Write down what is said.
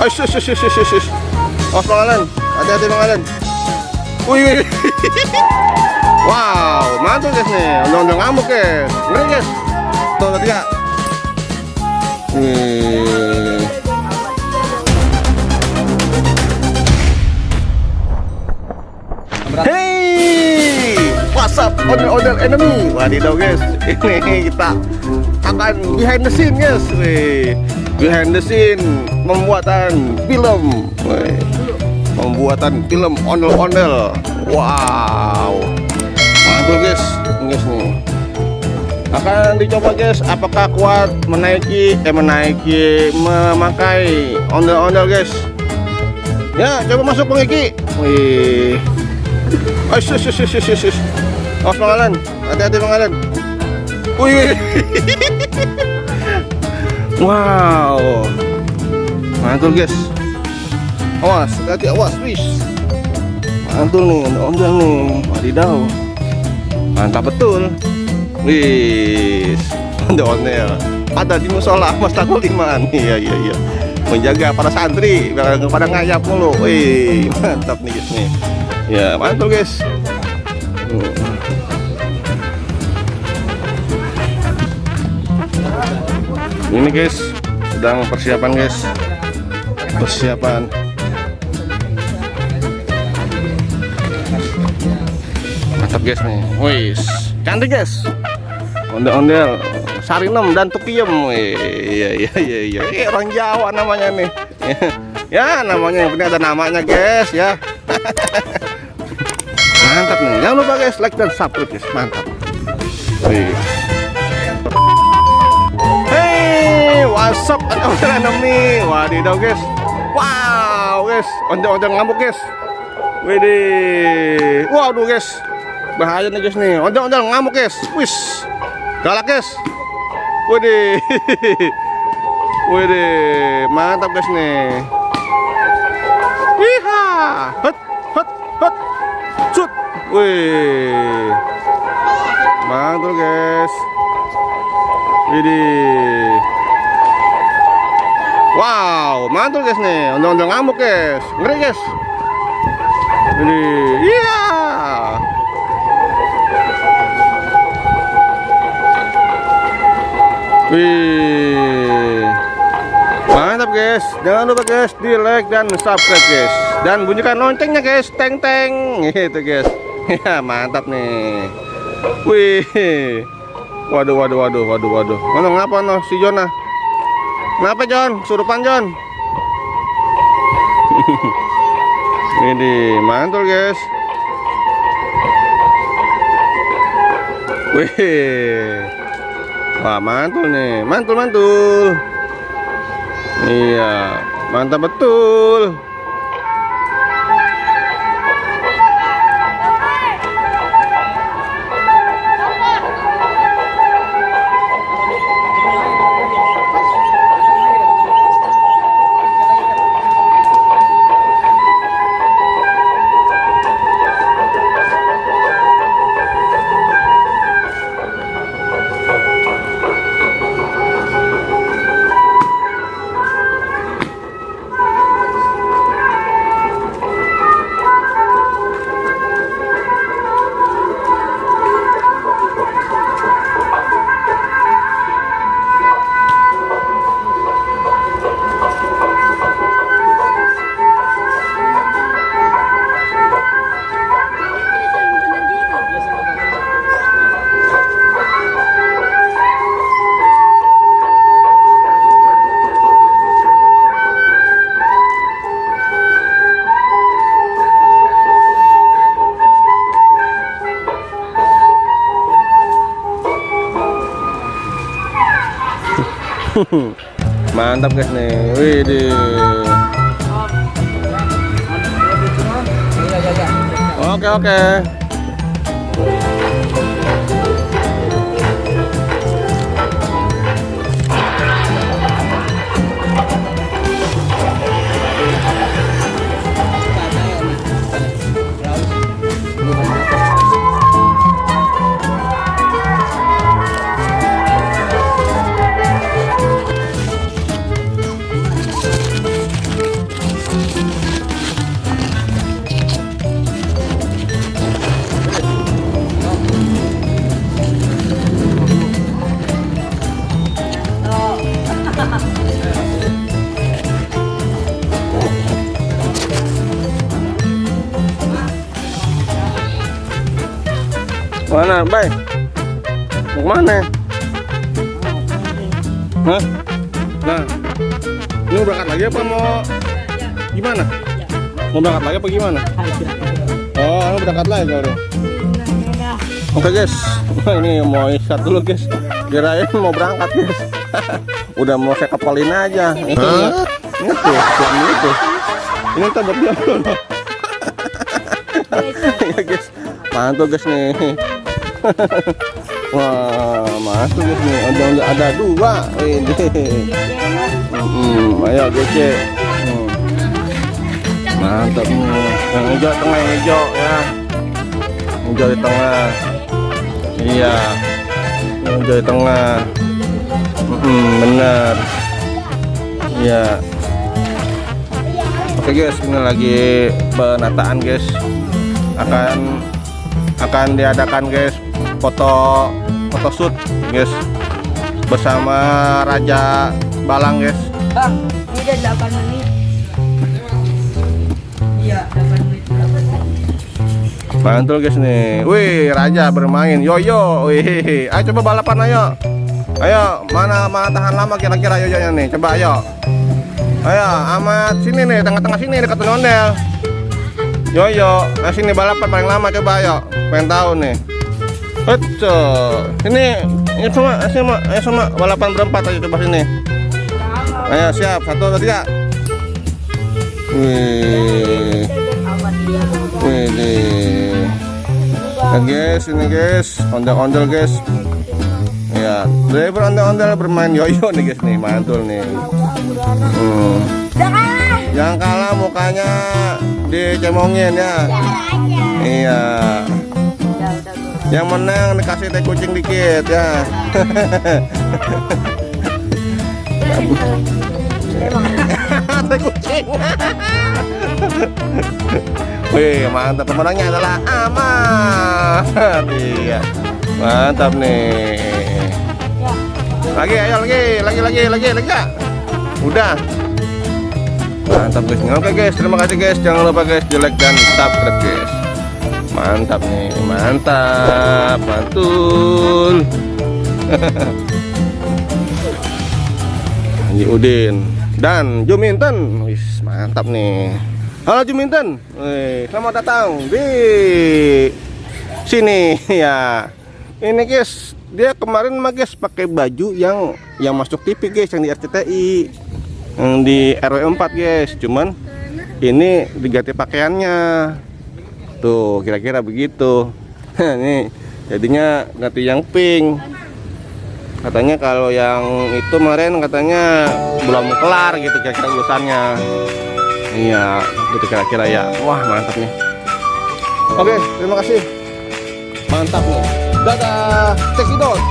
Awas Bang Alan, hati-hati Bang Alan. Wih. Wow, mantul guys nih. Ondel-ondel ngamuk guys. Ngeri guys. Tuh, lihat gak? Wih. Hey, what's up ondel-ondel enemy? Wadidaw guys, ini kita akan behind the scene guys. Wih, behind the scene pembuatan film. Wih, pembuatan film ondel-ondel. Wow, mantul guys, guys nih. Akan dicoba guys, apakah kuat memakai ondel-ondel guys. Ya, coba masuk Bang Eki. Wih. Awas Bang Alan, hati-hati Bang Alan. Wih. Wow, mantul guys. Awas, hati-hati, awas, wis. Mantul nih, ondel nih. Wadidaw, mantap betul. Wis, ondel-ondel ada di musola Mas Takul Iman. Iya. Menjaga para santri biar nggak pada ngayap mulu. Wih, mantap nih guys nih. Ya, mantul guys. Ini guys, sedang persiapan guys. Persiapan. Mantap guys nih. Wih, cantik guys. Ondel-ondel Sarinem dan Tupiem. Iya. Orang Jawa namanya nih. Ya, namanya yang penting ada namanya guys ya. Mantap nih. Jangan lupa guys, like dan subscribe guys. Mantap. Wih. Hey, what's up ondel-ondel enemy? Wadidaw guys. Wow guys, ondel-ondel ngamuk guys. Widih. Waduh guys, bahaya nih guys nih. Ondel-ondel ngamuk guys. Wis, galak guys. Widih. Widih, mantap guys nih. Iha, hut. Cut. Wih, mantul guys. Widih. Wow, mantul guys nih. Ondel-ondel ngamuk guys. Ngeri guys. Widih. Iya. Wih, mantap guys. Jangan lupa guys di like dan subscribe guys, dan bunyikan loncengnya guys. Teng gitu guys. Ya, mantap nih. Wih. Waduh. Mana ngapa no si John ah? Kenapa John? Surupan John. Ini mantul guys. Wih. Wah, mantul nih. Mantul. Iya, mantap betul. Mantap guys nih. Widih. Oke. Mana, Bay? Mau kemana? Hah? Nah, ini mau berangkat lagi apa mau gimana? Mau berangkat lagi apa gimana? Oh, ini berangkat lagi kau. Oke guys, ini mau istirahat dulu guys. Kirain mau berangkat guys. Udah mau saya kapalin aja. Ingat tuh, pelan itu. Ini kita buat dia dulu. Ya guys, mantul guys nih. Wah, mantul guys nih. Ada dua. Ini. Ayo gece. Mantap nih. Yang hijau tengah, yang hijau ya. Hijau di tengah. Iya. Yang hijau di tengah. Benar. Iya. Oke guys, ini lagi penataan guys. Akan diadakan guys foto shoot guys bersama Raja Balang guys. Bang, ini udah 8 menit. Iya, 8 menit. Mantul guys nih. Wih, Raja bermain yoyo. Wih, ayo coba balapan ayo. Ayo, mana tahan lama kira-kira yoyonya nih. Coba ayo. Ayo, amat sini nih, tengah-tengah sini dekat ondel. Yoyo, nah sini balapan paling lama coba ayo. Pengen tahu nih. Betul. Ini semua balapan berempat aja coba sini. Ayo siap, 1, 2, 3. Wih. Wih nih. Nah guys, ini guys, ondel-ondel guys. Ya, driver ondel-ondel bermain yoyo nih guys nih, mantul nih. Jangan kalah mukanya dicemongin ya. Iya. Yang menang dikasih teh kucing dikit ya. Teh kucing. Wih, mantap. Pemenangnya adalah Amat. Iya. Mantap nih. Lagi, ayo lagi ya. Udah. Mantap guys. Oke guys, terima kasih guys. Jangan lupa guys di like dan subscribe guys. Mantap nih, mantap, mantul. Haji Udin dan Juminten, wis mantap nih. Halo Juminten, selamat datang di sini ya. Ini guys, dia kemarin mah guys pakai baju yang masuk TV guys, yang di RCTI, yang di RW 4 guys. Cuman ini diganti pakaiannya. Tuh kira-kira begitu. Nih jadinya ganti yang pink. Katanya kalau yang itu kemarin katanya belum kelar gitu kira-kira lulusannya. Iya gitu kira-kira ya. Wah mantap nih. Oke terima kasih. Mantap nih. Dadah, cekidot.